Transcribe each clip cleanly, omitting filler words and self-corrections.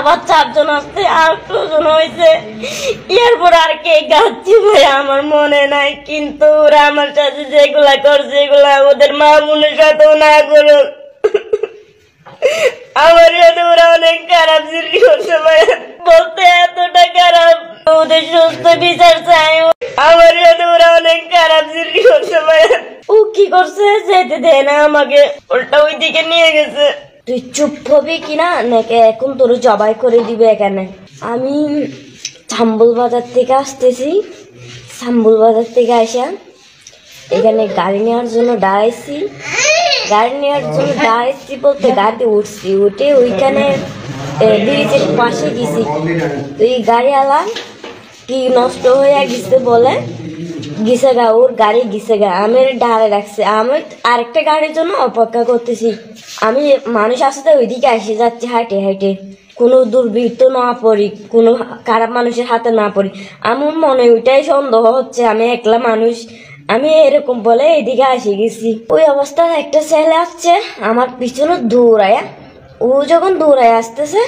আবার 4 জন আসছে, আর 2 জন হয়েছে। এরপর আর কে গাচ্ছি ভাই আমার মনে নাই, কিন্তু ওরা আমার সাথে যেগুলা করছে এগুলা ওদের মা বোনের সাথেও না করো। আমার সাথে ওরা অনেক খারাপ সৃষ্টি করছে ভাই, বলতে এতটা খারাপ। ওদের সুস্থ বিচার চাই। আমার সাথে ওরা অনেক খারাপ সৃষ্টি করছে ভাই। ও কি করছে, যেতে দেয় না আমাকে, ওটা ওইদিকে নিয়ে গেছে। তুই চুপ হবি কিনা নাকি এখন তোর জবাই করে দিবে এখানে। আমি শাম্বুল বাজার থেকে আসতেছি, শাম্বুল বাজার থেকে আসা এখানে গাড়ি নেওয়ার জন্য দাঁড়াইছি। গাড়ি নেওয়ার জন্য দাঁড়াইছি বলতে গাড়িতে উঠছি, উঠে ওইখানে ব্রিজের পাশে গেছি। তো এই গাড়িওয়ালা কি নষ্ট হয়ে গেছে বলে গেছে গা, ওর গাড়ি গেছে গা, আমি দাঁড়ায় রাখছি। আমি আরেকটা গাড়ির জন্য অপেক্ষা করতেছি। আমি মানুষ আসতে ওইদিকে এসে যাচ্ছি হাইটে হাইটে, কোনো দুর্বৃত্ত না পড়ি, কোনো খারাপ মানুষের হাতে না পড়ি। আমার মনে ওইটাই সন্দেহ হচ্ছে আমি একলা মানুষ, আমি এরকম বলে এদিকে এসে গেছি। ওই অবস্থায় একটা ছেলে আসছে আমার পিছনে দৌড়ায়া। ও যখন দৌড়ায় আসতেছে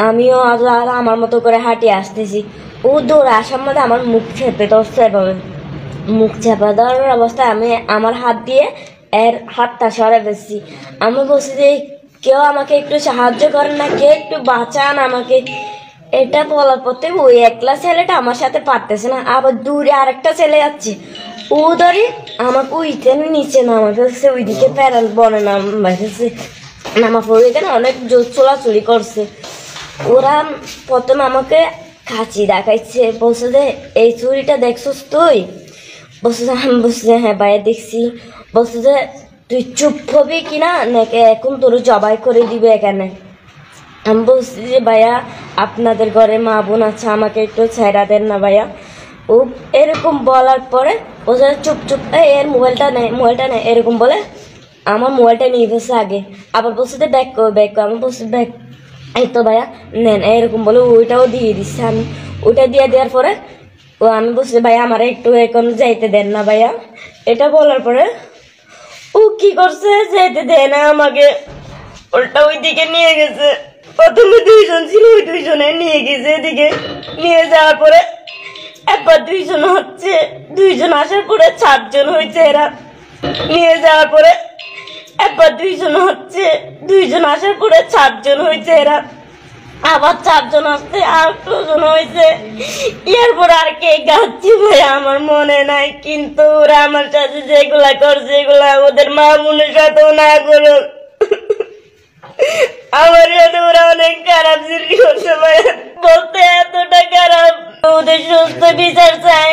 আমিও আর আমার মতো করে হাঁটিয়ে আসতেছি। ও দৌড়ে আসার মধ্যে আমার মুখ চেপে ধরছে এভাবে। মুখ চেপে ধরার অবস্থায় আমি আমার হাত দিয়ে এর হাতটা সরে ফেলছি। আমি বলছি যে কেউ আমাকে একটু সাহায্য করেন না, কেউ একটু বাঁচান আমাকে। এটা বলার পথে ওই একলা ছেলেটা আমার সাথে পারতেছে না, আবার দূরে আরেকটা ছেলে যাচ্ছে। ও ধরে আমাকে ওইখানে নিচে নামা ফেলছে, ওইদিকে প্যারাল বনে নামা ফেলছে। নামা পড়ে এখানে অনেক জোর চোলাচুলি করছে। ওরা প্রথমে আমাকে কাঁচি দেখাইছে, বলছে যে এই চুরিটা দেখছিস তুই? বলছে যে আমি বলছি যে হ্যাঁ ভাইয়া দেখছি। বলছে যে তুই চুপ হবি কিনা নাকি এখন তোর জবাই করে দিবে এখানে। আমি বলছি যে ভাইয়া আপনাদের ঘরে মা বোন আছে, আমাকে একটু ছেড়া দেন না ভাইয়া। ও এরকম বলার পরে বলছে চুপ চুপ, এর মোবাইলটা নেই এরকম বলে আমার মোবাইলটা নিয়ে গেছে আগে। আবার বলছে যে ব্যাক কর। আমি বলছি ব্যাক, এই তো ভাইয়া নেন এরকম বলে ওইটাও দিয়ে দিচ্ছে। আমি ওইটা দিয়ে দেওয়ার পরে আমি বলছি ভাইয়া আমার একটু এখন যাইতে দেন না ভাইয়া। এটা বলার পরে ও কি করছে, যেতে দেয় না আমাকে, ওটা ওইদিকে নিয়ে গেছে। প্রথমে 2 জন ছিল, ওই 2 জনে নিয়ে গেছে এদিকে। নিয়ে যাওয়ার পরে একবার 2 জন হচ্ছে, 2 জন আসার পরে 4 জন হয়েছে। এরা নিয়ে যাওয়ার পরে একবার 2 জন হচ্ছে, 2 জন আসার পরে 4 জন হয়েছে। এরা আবার 4 জন আসছে, আর 2 জন হয়েছে। এরপর আর কে গাচ্ছি ভাই আমার মনে নাই, কিন্তু ওরা আমার সাথে যেগুলা করছে এগুলা ওদের মা বোনের সাথেও না করো। আমার সাথে ওরা অনেক খারাপ সৃষ্টি করছে ভাই, বলতে এতটা খারাপ। ওদের সুস্থ বিচার চাই।